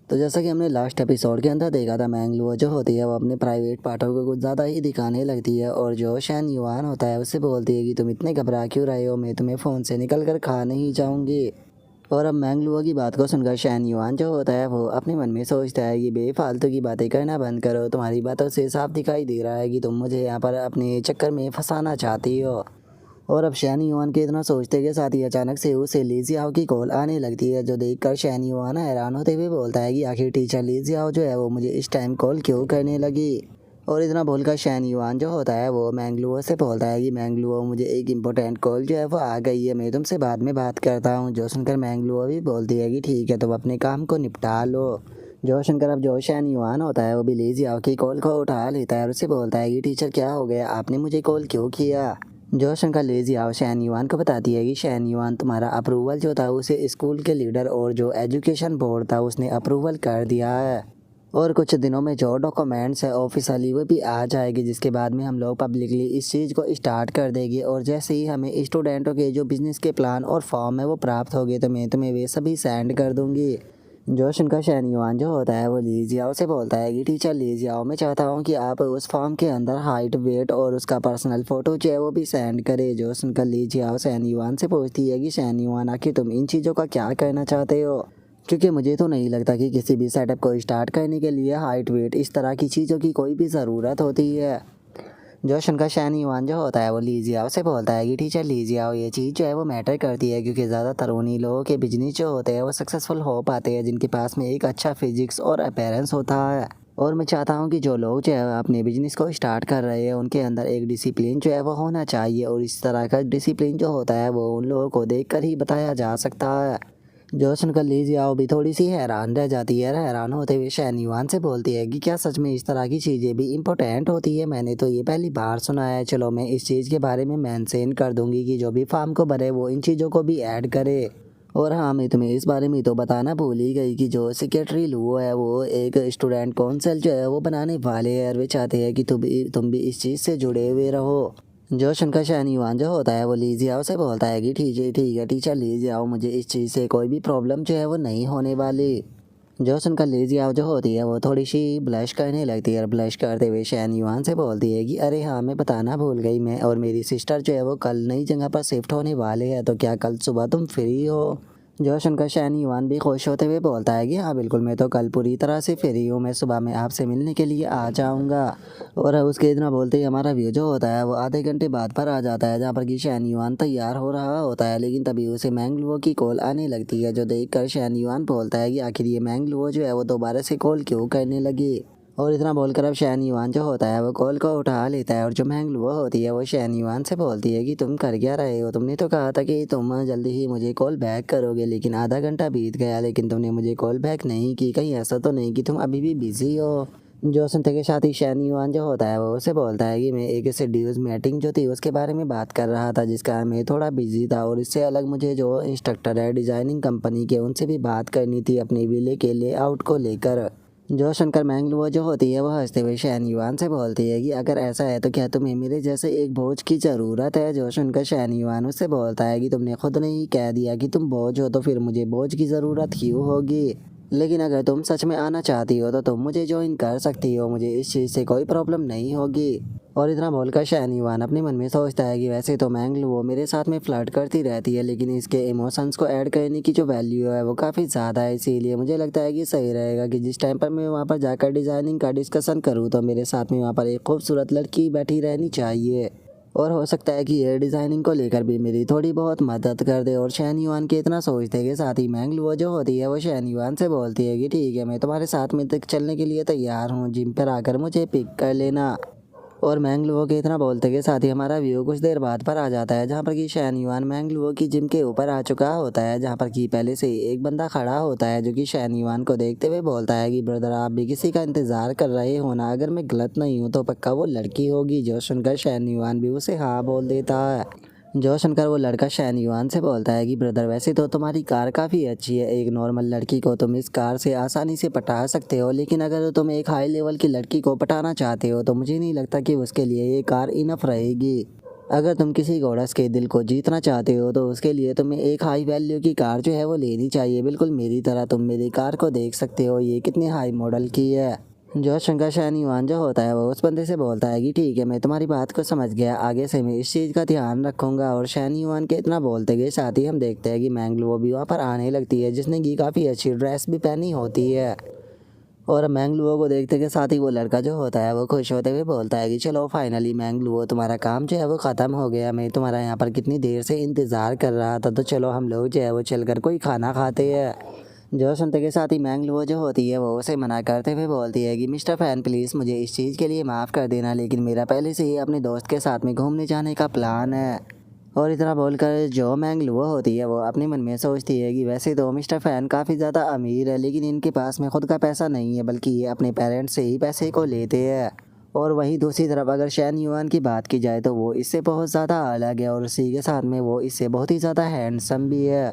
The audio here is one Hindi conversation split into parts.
तो जैसा कि हमने लास्ट एपिसोड के अंदर देखा था, मैंगलुओ जो होती है वो अपने प्राइवेट पार्टों को कुछ ज़्यादा ही दिखाने लगती है और जो शैन युआन होता है उससे बोलती है कि तुम इतने घबरा क्यों रहे हो, मैं तुम्हें फ़ोन से निकल कर खा नहीं जाऊँगी। और अब मैंगलुओ की बात को सुनकर शैन युआन जो होता है वो अपने मन में सोचता है कि बेफालतू की बातें करना बंद करो, तुम्हारी बातों से साफ दिखाई दे रहा है कि तुम मुझे यहाँ पर अपने चक्कर में फंसाना चाहती हो। और अब शैन युआन के इतना सोचते के साथ ही अचानक से उसे ली जियाओ की कॉल आने लगती है, जो देखकर शैन युआन हैरान होते हुए बोलता है कि आखिर टीचर ली जियाओ जो है वो मुझे इस टाइम कॉल क्यों करने लगी। और इतना बोलकर शैन युआन जो होता है वो मैंगलुओ से बोलता है कि मैंगलुओ मुझे एक इम्पोर्टेंट कॉल जो है वो आ गई है, मैं तुमसे बाद में बात करता हूँ। जो सुनकर मैंगलुओ भी बोलती है कि ठीक है, तुम अपने काम को निपटा लो। जो सुनकर अब जो शैन युआन होता है वो भी ली जियाओ की कॉल को उठा लेता है और उससे बोलता है कि टीचर क्या हो गया, आपने मुझे कॉल क्यों किया। जो शंका लेजी आओ शैन युआन को बताती है कि शैन युआन तुम्हारा अप्रूवल जो था उसे स्कूल के लीडर और जो एजुकेशन बोर्ड था उसने अप्रूवल कर दिया है। और कुछ दिनों में जो डॉक्यूमेंट्स है ऑफिशियली वो भी आ जाएगी, जिसके बाद में हम लोग पब्लिकली इस चीज़ को स्टार्ट कर देंगे। और जैसे ही हमें स्टूडेंटों के जो बिज़नेस के प्लान और फॉर्म है वो प्राप्त हो गए तो मैं तुम्हें वे सभी सेंड कर दूंगी। जोशन का शैन युआन जो होता है वो ली जियाओ से बोलता है कि टीचर ली जियाओ, मैं चाहता हूँ कि आप उस फॉर्म के अंदर हाइट, वेट और उसका पर्सनल फ़ोटो जो है वो भी सेंड करे। जोशन का ली जियाओ शैन युआन से पूछती है कि शैन युआन आखिर तुम इन चीज़ों का क्या कहना चाहते हो, क्योंकि मुझे तो नहीं लगता कि किसी भी सेटअप को स्टार्ट करने के लिए हाइट, वेट इस तरह की चीज़ों की कोई भी ज़रूरत होती है। जोशन का शैन युआन जो होता है वो ली जियाओ से बोलता है कि टीचर ली जियाओ, ये चीज़ जो है वो मैटर करती है, क्योंकि ज़्यादातर उन्हीं लोगों के बिजनेस जो होते हैं वो सक्सेसफुल हो पाते हैं जिनके पास में एक अच्छा फिजिक्स और अपेरेंस होता है। और मैं चाहता हूँ कि जो लोग जो है अपने बिजनेस को स्टार्ट कर रहे हैं उनके अंदर एक डिसिप्लिन जो है वो होना चाहिए, और इस तरह का डिसिप्लिन जो होता है वो उन लोगों को देख कर ही बताया जा सकता है। जो सुनकर ली जियाओ भी थोड़ी सी हैरान रह जाती है। हैरान होते हुए शैन युआन से बोलती है कि क्या सच में इस तरह की चीज़ें भी इम्पोर्टेंट होती है, मैंने तो ये पहली बार सुना है। चलो मैं इस चीज़ के बारे में मेंशन कर दूंगी कि जो भी फार्म को भरे वो इन चीज़ों को भी ऐड करे। और हाँ, मैं तुम्हें इस बारे में तो बताना भूल ही गई कि जो सेक्रेटरी लुओ है वो एक स्टूडेंट काउंसिल जो है वो बनाने वाले हैं, और वे चाहते हैं कि तुम भी इस चीज़ से जुड़े हुए रहो। जो शंका शैन युआन जो होता है वो ली जियाओ से बोलता है कि ठीक है टीचर ली जियाओ, मुझे इस चीज़ से कोई भी प्रॉब्लम जो है वो नहीं होने वाली। जो सुनकर ली जियाओ जो होती है वो थोड़ी सी ब्लश करने लगती है, और ब्लश करते हुए शैन युआन से बोलती है कि अरे हाँ, मैं बताना भूल गई, मैं और मेरी सिस्टर जो है वो कल नई जगह पर शिफ्ट होने वाले हैं, तो क्या कल सुबह तुम फ्री हो। जो सुनकर शैन युआन भी खुश होते हुए बोलता है कि हाँ बिल्कुल, मैं तो कल पूरी तरह से फ्री हूँ, मैं सुबह में आपसे मिलने के लिए आ जाऊँगा। और उसके इतना बोलते ही हमारा व्यू जो होता है वो आधे घंटे बाद पर आ जाता है, जहाँ पर कि शैन युआन तैयार हो रहा होता है। लेकिन तभी उसे मैंगलुओ की कॉल आने लगती है, जो देखकर शैन युआन बोलता है कि आखिर ये मैंगलुओ जो है वो दोबारा से कॉल क्यों करने लगी। और इतना बोलकर अब शैन युआन जो होता है वो कॉल को उठा लेता है, और जो मैंगलुओ होती है वो शैन युआन से बोलती है कि तुम कर क्या रहे हो, तुमने तो कहा था कि तुम जल्दी ही मुझे कॉल बैक करोगे, लेकिन आधा घंटा बीत गया लेकिन तुमने मुझे कॉल बैक नहीं की, कहीं ऐसा तो नहीं कि तुम अभी भी बिजी हो। जो सुनते के साथ ही शैन युआन जो होता है वो उसे बोलता है कि मैं एक शेड्यूल्स मीटिंग जो थी उसके बारे में बात कर रहा था, जिसका मैं थोड़ा बिजी था, और इससे अलग मुझे जो इंस्ट्रक्टर है डिज़ाइनिंग कंपनी के उनसे भी बात करनी थी अपने विले के लेआउट को लेकर। जो सुनकर मैंगलुओ जो होती है वह हंसते हुए शैन युआन से बोलती है कि अगर ऐसा है तो क्या तुम्हें मेरे जैसे एक बोझ की ज़रूरत है। जो सुनकर शैन युआन उससे बोलता है कि तुमने खुद ने ही कह दिया कि तुम बोझ हो, तो फिर मुझे बोझ की ज़रूरत क्यों होगी। लेकिन अगर तुम सच में आना चाहती हो तो तुम मुझे ज्वाइन कर सकती हो, मुझे इस चीज़ से कोई प्रॉब्लम नहीं होगी। और इतना बोलकर शैन युआन अपने मन में सोचता है कि वैसे तो मैंगलुओ मेरे साथ में फ्लर्ट करती रहती है, लेकिन इसके इमोशंस को ऐड करने की जो वैल्यू है वो काफ़ी ज़्यादा है, इसीलिए मुझे लगता है कि सही रहेगा कि जिस टाइम पर मैं वहाँ पर जाकर डिज़ाइनिंग का डिस्कशन करूँ तो मेरे साथ में वहाँ पर एक खूबसूरत लड़की बैठी रहनी चाहिए, और हो सकता है कि ये डिज़ाइनिंग को लेकर भी मेरी थोड़ी बहुत मदद कर दे। और शैन युआन के इतना सोचते के साथ ही मैंगलुओ जो होती है वो शैन युआन से बोलती है कि ठीक है, मैं तुम्हारे साथ में तक चलने के लिए तैयार हूँ, जिम पर आकर मुझे पिक कर लेना। और मैंगलुओ के इतना बोलते के साथ ही हमारा व्यू कुछ देर बाद पर आ जाता है, जहाँ पर कि शैन युआन मैंगलुओ की जिम के ऊपर आ चुका होता है, जहाँ पर कि पहले से ही एक बंदा खड़ा होता है, जो कि शैन युआन को देखते हुए बोलता है कि ब्रदर आप भी किसी का इंतज़ार कर रहे हो ना, अगर मैं गलत नहीं हूँ तो पक्का वो लड़की होगी। जो सुनकर शैन युआन भी उसे हाँ बोल देता है। जो सुनकर वो लड़का शैन युआन से बोलता है कि ब्रदर वैसे तो तुम्हारी कार काफ़ी अच्छी है, एक नॉर्मल लड़की को तुम इस कार से आसानी से पटा सकते हो, लेकिन अगर तुम एक हाई लेवल की लड़की को पटाना चाहते हो तो मुझे नहीं लगता कि उसके लिए ये कार इनफ रहेगी। अगर तुम किसी गोरस के दिल को जीतना चाहते हो तो उसके लिए तुम्हें एक हाई वैल्यू की कार जो है वो लेनी चाहिए, बिल्कुल मेरी तरह। तुम मेरी कार को देख सकते हो, ये कितनी हाई मॉडल की है। जो शंकर शाहनवान जो होता है वो उस बंदे से बोलता है कि ठीक है, मैं तुम्हारी बात को समझ गया, आगे से मैं इस चीज़ का ध्यान रखूंगा। और शाहनवान के इतना बोलते गए साथ ही हम देखते हैं कि मैंगलो भी वहाँ पर आने लगती है, जिसने की काफ़ी अच्छी ड्रेस भी पहनी होती है। और मैंगलुओ को देखते के साथ ही वो लड़का जो होता है वो खुश होते हुए बोलता है कि चलो फाइनली मैंगलुओ, तुम्हारा काम जो है वो ख़त्म हो गया। मैं तुम्हारा यहाँ पर कितनी देर से इंतज़ार कर रहा था, तो चलो हम लोग जो है वो चलकर कोई खाना खाते हैं। जो सुनते के साथ ही मैंगलुओ जो होती है वो उसे मना करते हुए बोलती है कि मिस्टर फैन प्लीज़ मुझे इस चीज़ के लिए माफ़ कर देना, लेकिन मेरा पहले से ही अपने दोस्त के साथ में घूमने जाने का प्लान है। और इतना बोलकर जो मैंगलुओ होती है वो अपने मन में सोचती है कि वैसे तो मिस्टर फैन काफ़ी ज़्यादा अमीर है, लेकिन इनके पास में खुद का पैसा नहीं है, बल्कि ये अपने पेरेंट्स से ही पैसे को लेते हैं। और वहीं दूसरी तरफ अगर शैन युआन की बात की जाए तो वो इससे बहुत ज़्यादा अलग है, और उसी के साथ में वो इससे बहुत ही ज़्यादा हैंडसम भी है।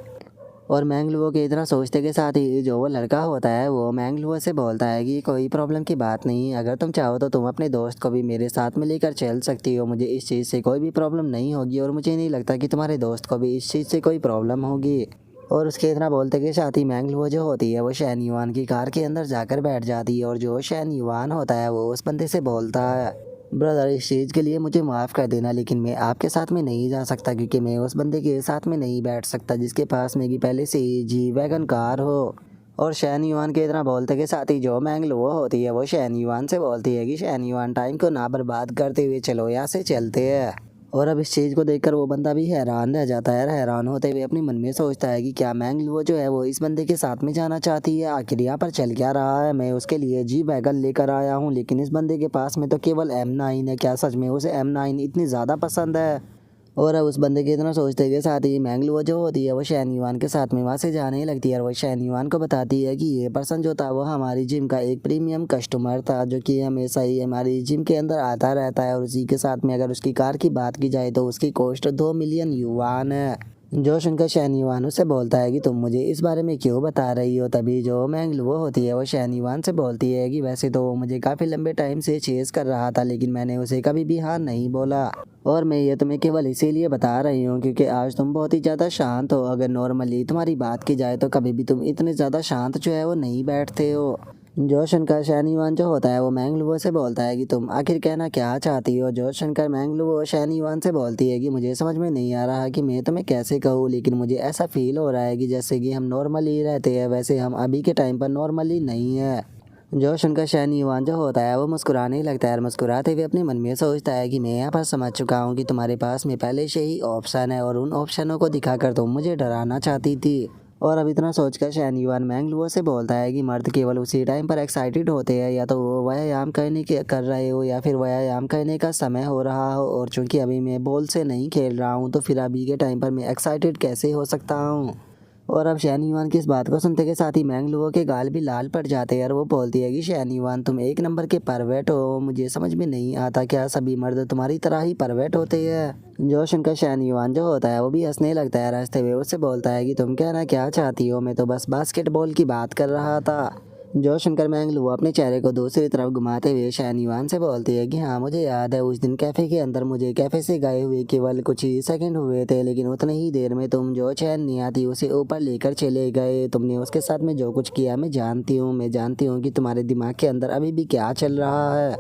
और मैंगलुओ के इतना सोचते के साथ ही जो वो लड़का होता है वो मैंगलुओ से बोलता है कि कोई प्रॉब्लम की बात नहीं, अगर तुम चाहो तो तुम अपने दोस्त को भी मेरे साथ में लेकर चल सकती हो, मुझे इस चीज़ से कोई भी प्रॉब्लम नहीं होगी, और मुझे नहीं लगता कि तुम्हारे दोस्त को भी इस चीज़ से कोई प्रॉब्लम होगी। और उसके इतना बोलते के साथ ही मैंगलुओ जो होती है वो शैन युआन की कार के अंदर जाकर बैठ जाती है। और जो शैन युआन होता है वो उस बंदे से बोलता है, ब्रदर इस चीज़ के लिए मुझे माफ़ कर देना, लेकिन मैं आपके साथ में नहीं जा सकता, क्योंकि मैं उस बंदे के साथ में नहीं बैठ सकता जिसके पास मेरी पहले से ही जी वैगन कार हो। और शैन युआन के इतना बोलते के साथ ही जो मैंगलुओ होती है वो शैन युआन से बोलती है कि शैन युआन टाइम को ना बर्बाद करते हुए चलो यहाँ से चलते हैं। और अब इस चीज़ को देखकर वो बंदा भी हैरान रह जाता है, हैरान होते हुए अपने मन में सोचता है कि क्या मैंगलुओ जो है वो इस बंदे के साथ में जाना चाहती है, आखिर यहाँ पर चल क्या रहा है। मैं उसके लिए जी वैगन लेकर आया हूँ, लेकिन इस बंदे के पास में तो केवल M9 है, क्या सच में उसे M9 इतनी ज़्यादा पसंद है। और अब उस बंदे के इतना सोचते के साथ ही मैंगलुओ जो होती है वो शैन युआन के साथ में वहाँ से जाने लगती है। और वो शैन युआन को बताती है कि ये पर्सन जो था वो हमारी जिम का एक प्रीमियम कस्टमर था, जो कि हमेशा ही हमारी जिम के अंदर आता रहता है। और उसी के साथ में अगर उसकी कार की बात की जाए तो उसकी कॉस्ट 2 मिलियन युआन है। जो सुनकर शैन युआन उससे बोलता है कि तुम मुझे इस बारे में क्यों बता रही हो। तभी जो मैंगलुओ होती है वो शैन युआन से बोलती है कि वैसे तो वो मुझे काफ़ी लंबे टाइम से चेज़ कर रहा था, लेकिन मैंने उसे कभी भी हाँ नहीं बोला। और मैं ये तुम्हें केवल इसीलिए बता रही हूँ क्योंकि आज तुम बहुत ही ज़्यादा शांत हो। अगर नॉर्मली तुम्हारी बात की जाए तो कभी भी तुम इतने ज़्यादा शांत जो है वो नहीं बैठते हो। जो शंकर शैनयुआन जो होता है वो मैंगलुओ से बोलता है कि तुम आखिर कहना क्या चाहती हो। जो शंकर मैंगलुओ शैनयुआन से बोलती है कि मुझे समझ में नहीं आ रहा कि मैं तुम्हें कैसे कहूँ, लेकिन मुझे ऐसा फील हो रहा है कि जैसे कि हम नॉर्मली रहते हैं, वैसे हम अभी के टाइम पर नॉर्मली नहीं है। जो सुनकर शैनयुआन जो होता है वो मुस्कुराने लगता है, और मुस्कुराते हुए अपने मन में सोचता है कि मैं यहाँ पर समझ चुका हूँ कि तुम्हारे पास में पहले से ही ऑप्शन है, और उन ऑप्शनों को दिखाकर तुम मुझे डराना चाहती थी। और अब इतना सोचकर शैनयुआन मैंगलुओ से बोलता है कि मर्द केवल उसी टाइम पर एक्साइटेड होते हैं, या तो वो व्यायाम करने के कर रहे हो या फिर व्यायाम करने का समय हो रहा हो। और चूंकि अभी मैं बॉल से नहीं खेल रहा हूँ तो फिर अभी के टाइम पर मैं एक्साइटेड कैसे हो सकता हूँ। और अब शैनयुआन की इस बात को सुनते के साथ ही मैंगलुओ के गाल भी लाल पड़ जाते हैं, और वो बोलती है कि शैनयुआन तुम एक नंबर के परवेट हो, मुझे समझ में नहीं आता क्या सभी मर्द तुम्हारी तरह ही परवेट होते हैं। जो सुनकर शैनयुआन जो होता है वो भी हंसने लगता है, हंसते हुए उससे बोलता है कि तुम कहना क्या चाहती हो, मैं तो बस बास्केटबॉल की बात कर रहा था। जो सुनकर मैंगलुओ अपने चेहरे को दूसरी तरफ घुमाते हुए शैनयुआन से बोलती है कि हाँ मुझे याद है, उस दिन कैफ़े के अंदर मुझे कैफ़े से गए हुए केवल कुछ ही सेकंड हुए थे, लेकिन उतने ही देर में तुम जो चैन नहीं आती उसे ऊपर लेकर चले गए। तुमने उसके साथ में जो कुछ किया मैं जानती हूँ कि तुम्हारे दिमाग के अंदर अभी भी क्या चल रहा है।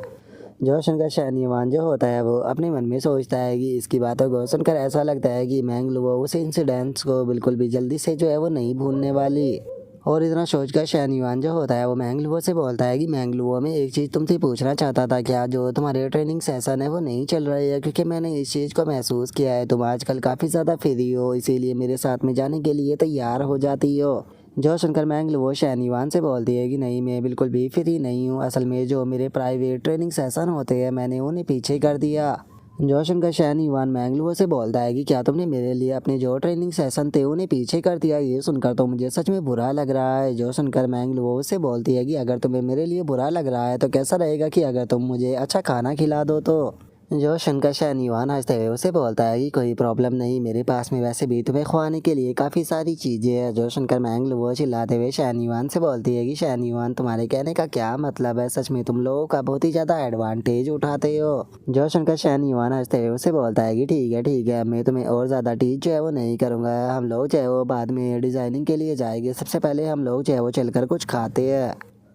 जो सुनकर शैनयुआन जो होता है वो अपने मन में सोचता है कि इसकी बातों को सुनकर ऐसा लगता है कि मैंगलुओ उस इंसिडेंट्स को बिल्कुल भी जल्दी से जो है वो नहीं भूलने वाली। और इतना सोचकर शैनयुआन जो होता है वो मैंगलुओ से बोलता है कि मैंगलुओ में एक चीज़ तुमसे पूछना चाहता था, क्या जो तुम्हारे ट्रेनिंग सेशन है वो नहीं चल रही है, क्योंकि मैंने इस चीज़ को महसूस किया है तुम आजकल काफ़ी ज़्यादा फ्री हो, इसीलिए मेरे साथ में जाने के लिए तैयार हो जाती हो। जो सुनकर मैंगलुओ शैनयुआन से बोलती है कि नहीं मैं बिल्कुल भी फ्री नहीं हूँ, असल में जो मेरे प्राइवेट ट्रेनिंग सेशन होते हैं मैंने उन्हें पीछे कर दिया। जो सुनकर शैनयुआन मैंगलुओ से बोलता है कि क्या तुमने मेरे लिए अपने जो ट्रेनिंग सेशन थे उन्हें पीछे कर दिया। ये सुनकर तो मुझे सच में बुरा लग रहा है। जो सुनकर मैंगलुओ से बोलती है कि अगर तुम्हें मेरे लिए बुरा लग रहा है तो कैसा रहेगा कि अगर तुम मुझे अच्छा खाना खिला दो तो। जो सुनकर शहनयुआन हंसते हुए उसे बोलता है कि कोई प्रॉब्लम नहीं, मेरे पास में वैसे भी तुम्हें खुआने के लिए काफ़ी सारी चीज़ें हैं। जो सुनकर मैंग लुओ चिल्लाते हुए शहनयुआन से बोलती है कि शहनयुआन तुम्हारे कहने का क्या मतलब है, सच में तुम लोगों का बहुत ही ज़्यादा एडवांटेज उठाते हो। जो सुनकर शहनयुआन हंसते हुए उसे बोलता है कि ठीक है, मैं तुम्हें और ज़्यादा टीच जो है वो नहीं करूँगा, हम लोग जो है वो बाद में डिज़ाइनिंग के लिए जाएंगे, सबसे पहले हम लोग जो है वो चलकर कुछ खाते हैं।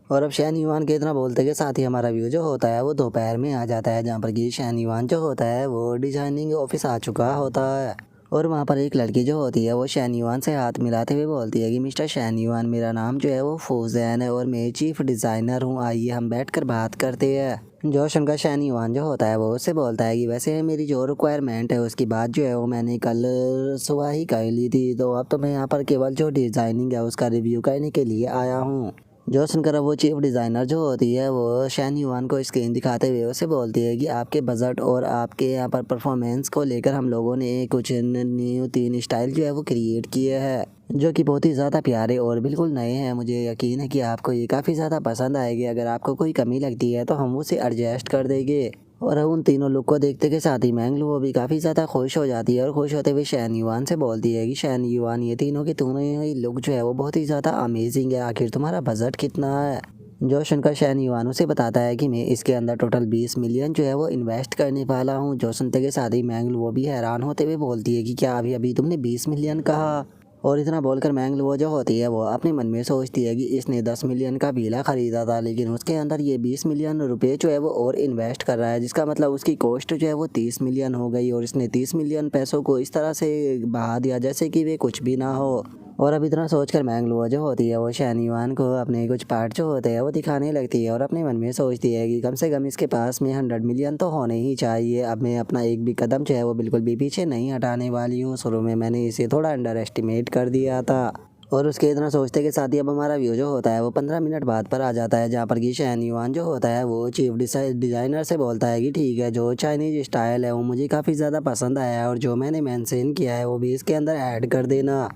और अब शहनयुआन के इतना बोलते के साथ ही हमारा व्यू जो होता है वो दोपहर में आ जाता है, जहाँ पर कि शहनयुआन जो होता है वो डिजाइनिंग ऑफिस आ चुका होता है। और वहाँ पर एक लड़की जो होती है वो शहनयुआन से हाथ मिलाते हुए बोलती है कि मिस्टर शहनयुआन, मेरा नाम जो है वो फौजैन है और मैं चीफ डिज़ाइनर हूँ, आइए हम बैठकर बात करते हैं। जोश उनका शहनयुआन जो होता है वो उससे बोलता है कि वैसे मेरी जो रिक्वायरमेंट है उसकी बात जो है वो मैंने कल सुबह ही कर ली थी, तो अब तो मैं यहाँ पर केवल जो डिज़ाइनिंग है उसका रिव्यू करने के लिए आया हूँ। जो सुनकर अब वो चीफ डिज़ाइनर जो होती है वो शहनयुआन को स्क्रीन दिखाते हुए उसे बोलती है कि आपके बजट और आपके यहाँ पर परफॉर्मेंस को लेकर हम लोगों ने कुछ न्यू 3 स्टाइल जो है वो क्रिएट किए हैं, जो कि बहुत ही ज़्यादा प्यारे और बिल्कुल नए हैं। मुझे यकीन है कि आपको ये काफ़ी ज़्यादा पसंद आएगी, अगर आपको कोई कमी लगती है तो हम उसे एडजस्ट कर देंगे। और अब उन तीनों लुक को देखते के साथ ही मैंगलू भी काफ़ी ज़्यादा खुश हो जाती है और खुश होते हुए शहनयुआन से बोलती है कि शहनयुआन, ये तीनों के तीनों ही लुक जो है वो बहुत ही ज़्यादा अमेजिंग है, आखिर तुम्हारा बजट कितना है। जो सुनकर शहनयुआन उसे बताता है कि मैं इसके अंदर टोटल 20 मिलियन जो है वो इन्वेस्ट करने वाला हूँ। जो सुनते के साथ ही मैंगलू वो भी हैरान होते हुए बोलती है कि क्या अभी अभी तुमने 20 मिलियन कहा। और इतना बोलकर मैंगलू जो होती है वो अपने मन में सोचती है कि इसने 10 मिलियन का विला खरीदा था, लेकिन उसके अंदर ये 20 मिलियन रुपए जो है वो और इन्वेस्ट कर रहा है, जिसका मतलब उसकी कॉस्ट जो है वो 30 मिलियन हो गई और इसने 30 मिलियन पैसों को इस तरह से बहा दिया जैसे कि वे कुछ भी ना हो। और अब इतना सोचकर मैंगलू जो होती है वो शहनयुआन को अपने कुछ पार्ट जो होते हैं वो दिखाने लगती है और अपने मन में सोचती है कि कम से कम इसके पास में 100 मिलियन तो होने ही चाहिए। अब मैं अपना एक भी कदम जो है वो बिल्कुल भी पीछे नहीं हटाने वाली हूँ, शुरू में मैंने इसे थोड़ा अंडर एस्टिमेट कर दिया था। और उसके इतना सोचते के साथ ही अब हमारा व्यू जो होता है वो 15 मिनट बाद पर आ जाता है, जहाँ पर कि शहनयुआन जो होता है वो चीफ डिज़ाइनर से बोलता है कि ठीक है, जो चाइनीज स्टाइल है वो मुझे काफ़ी ज़्यादा पसंद आया है और जो मैंने मेंशन किया है वो भी इसके अंदर ऐड कर देना।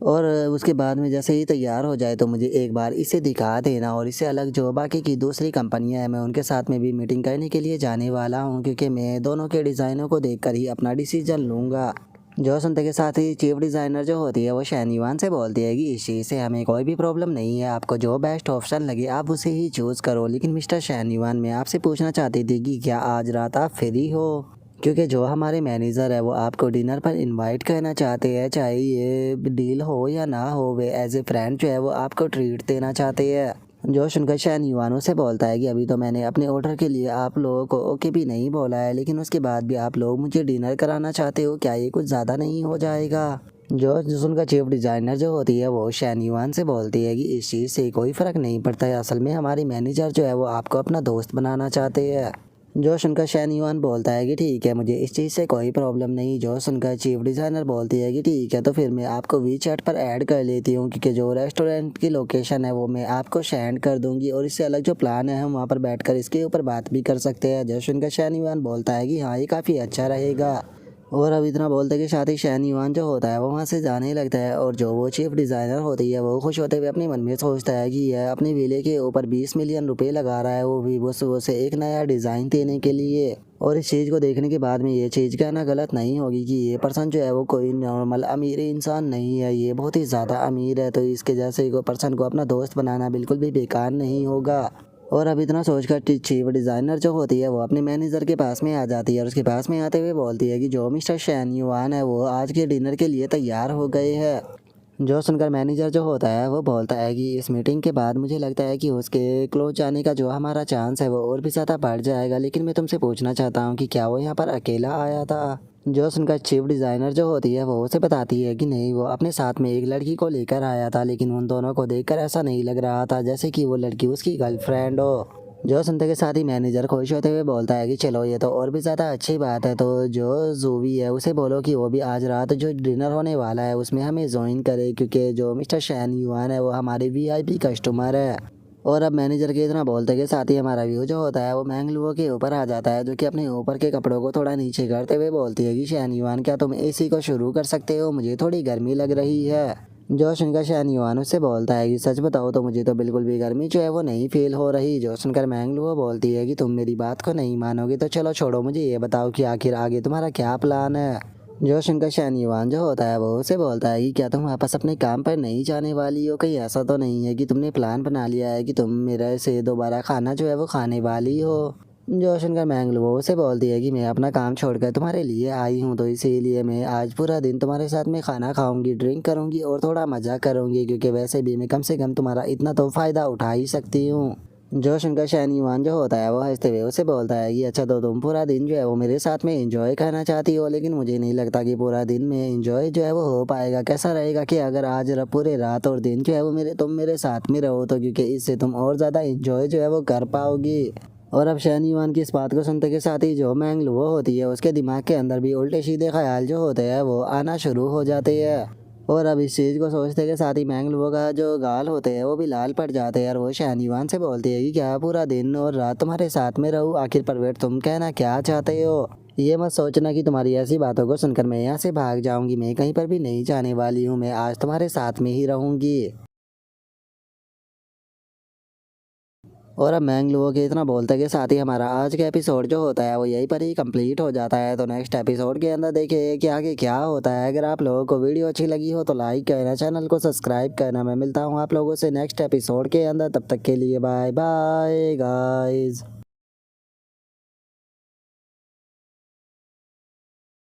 और उसके बाद में जैसे ही तैयार हो जाए तो मुझे एक बार इसे दिखा देना, और इससे अलग जो बाकी की दूसरी कंपनियां हैं मैं उनके साथ में भी मीटिंग करने के लिए जाने वाला हूं, क्योंकि मैं दोनों के डिज़ाइनों को देखकर ही अपना डिसीजन लूँगा। जो सुनते के साथ ही चीफ डिज़ाइनर जो होती है वो शहनयुआन से बोलती है कि इस चीज़ से हमें कोई भी प्रॉब्लम नहीं है, आपको जो बेस्ट ऑप्शन लगे आप उसे ही चूज़ करो। लेकिन मिस्टर शहनयुआन, मैं आपसे पूछना चाहती थी कि क्या आज रात आप फ्री हो, क्योंकि जो हमारे मैनेजर है वो आपको डिनर पर इनवाइट करना चाहते हैं, चाहे ये डील हो या ना हो, वे एज ए फ्रेंड जो है वो आपको ट्रीट देना चाहते हैं। जो सुनकर शहनयुआन से बोलता है कि अभी तो मैंने अपने ऑर्डर के लिए आप लोगों को ओके भी नहीं बोला है, लेकिन उसके बाद भी आप लोग मुझे डिनर कराना चाहते हो, क्या ये कुछ ज़्यादा नहीं हो जाएगा। जो सुनकर चीफ डिज़ाइनर जो होती है वो शहनयुआन से बोलती है कि इस चीज़ से कोई फ़र्क नहीं पड़ता है, असल में हमारी मैनेजर जो है वो आपको अपना दोस्त बनाना चाहते हैं। जो सुनकर शहनयुआन बोलता है कि ठीक है, मुझे इस चीज़ से कोई प्रॉब्लम नहीं। जो सुनकर चीफ डिज़ाइनर बोलती है कि ठीक है, तो फिर मैं आपको वीचैट पर ऐड कर लेती हूँ, क्योंकि जो रेस्टोरेंट की लोकेशन है वो मैं आपको सेंड कर दूँगी और इससे अलग जो प्लान है हम वहाँ पर बैठकर इसके ऊपर बात भी कर सकते हैं। जो सुनकर शहनयुआन बोलता है कि हाँ, ये काफ़ी अच्छा रहेगा। और अब इतना बोलते कि साथ ही शहनयुआन जो होता है वो वहाँ से जाने लगता है, और जो वो चीफ डिज़ाइनर होती है वो खुश होते हुए अपने मन में सोचता है कि यह अपने विले के ऊपर 20 मिलियन रुपए लगा रहा है, वो भी वो सुबह से एक नया डिज़ाइन देने के लिए। और इस चीज़ को देखने के बाद में ये चीज़ कहना गलत नहीं होगी कि ये पर्सन जो है वो कोई नॉर्मल अमीर इंसान नहीं है, ये बहुत ही ज़्यादा अमीर है, तो इसके जैसे पर्सन को अपना दोस्त बनाना बिल्कुल भी बेकार नहीं होगा। और अब इतना सोचकर चीफ डिज़ाइनर जो होती है वो अपने मैनेजर के पास में आ जाती है और उसके पास में आते हुए बोलती है कि जो मिस्टर शहनयुआन है वो आज के डिनर के लिए तैयार हो गए हैं। जो सुनकर मैनेजर जो होता है वो बोलता है कि इस मीटिंग के बाद मुझे लगता है कि उसके क्लोज जाने का जो हमारा चांस है वो और भी ज़्यादा बढ़ जाएगा, लेकिन मैं तुमसे पूछना चाहता हूँ कि क्या वो यहाँ पर अकेला आया था। जो सुनकर चीफ डिज़ाइनर जो होती है वो उसे बताती है कि नहीं, वो अपने साथ में एक लड़की को लेकर आया था, लेकिन उन दोनों को देखकर ऐसा नहीं लग रहा था जैसे कि वो लड़की उसकी गर्लफ्रेंड हो। जो सुनते के साथ ही मैनेजर खुश होते हुए बोलता है कि चलो ये तो और भी ज़्यादा अच्छी बात है, तो जो जूवी है उसे बोलो कि वो भी आज रात जो डिनर होने वाला है उसमें हमें ज्वाइन करे, क्योंकि जो मिस्टर शहनयुआन है वो हमारे वीआईपी कस्टमर है। और अब मैनेजर के इतना बोलते के साथ ही हमारा व्यू जो होता है वो मैंगलुओ के ऊपर आ जाता है, जो कि अपने ऊपर के कपड़ों को थोड़ा नीचे करते हुए बोलती है कि शहनयुआन, क्या तुम एसी को शुरू कर सकते हो, मुझे थोड़ी गर्मी लग रही है। जो सुनकर शैन युआन उससे बोलता है कि सच बताओ तो मुझे तो बिल्कुल भी गर्मी जो है वो नहीं फील हो रही। जो सुनकर मैंगलुओ बोलती है कि तुम मेरी बात को नहीं मानोगे तो चलो छोड़ो, मुझे ये बताओ कि आखिर आगे तुम्हारा क्या प्लान है। जो सुनकर शैन युआन जो होता है वो उसे बोलता है कि क्या तुम वापस अपने काम पर नहीं जाने वाली हो? कहीं ऐसा तो नहीं है कि तुमने प्लान बना लिया है कि तुम मेरे से दोबारा खाना जो है वो खाने वाली हो? जो सुनकर मैंगलुओ उसे बोलती है कि मैं अपना काम छोड़कर तुम्हारे लिए आई हूँ, तो इसीलिए मैं आज पूरा दिन तुम्हारे साथ में खाना खाऊंगी, ड्रिंक करूंगी और थोड़ा मजा करूंगी, क्योंकि वैसे भी मैं कम से कम तुम्हारा इतना तो फ़ायदा उठा ही सकती हूँ। जो सुनकर शैन युआन जो होता है वो हंसते हुए उसे बोलता है कि अच्छा, तो तुम पूरा दिन जो है वो मेरे साथ में एंजॉय करना चाहती हो, लेकिन मुझे नहीं लगता कि पूरा दिन में एंजॉय जो है वो हो पाएगा। कैसा रहेगा कि अगर आज पूरे रात और दिन जो है वो तुम मेरे साथ में रहो, तो क्योंकि इससे तुम और ज़्यादा एंजॉय जो है वो कर पाओगी। और अब शैन युआन की इस बात को सुनते के साथ ही जो मैंगलुओ होती है उसके दिमाग के अंदर भी उल्टे सीधे ख्याल जो होते हैं वो आना शुरू हो जाते हैं। और अब इस चीज़ को सोचते के साथ ही मैंगलुओ का जो गाल होते हैं वो भी लाल पड़ जाते हैं और वो शैन युआन से बोलती है कि क्या पूरा दिन और रात तुम्हारे साथ में रहूं? आखिर परवेट तुम कहना क्या चाहते हो? ये मत सोचना कि तुम्हारी ऐसी बातों को सुनकर मैं यहाँ से भाग जाऊंगी। मैं कहीं पर भी नहीं जाने वाली हूँ, मैं आज तुम्हारे साथ में ही रहूंगी। और अब मैंगलुओ के इतना बोलते के साथ ही हमारा आज का एपिसोड जो होता है वो यहीं पर ही कंप्लीट हो जाता है। तो नेक्स्ट एपिसोड के अंदर देखिए कि आगे क्या होता है। अगर आप लोगों को वीडियो अच्छी लगी हो तो लाइक करना, चैनल को सब्सक्राइब करना। मैं मिलता हूँ आप लोगों से नेक्स्ट एपिसोड के अंदर, तब तक के लिए बाय बाय गाइज।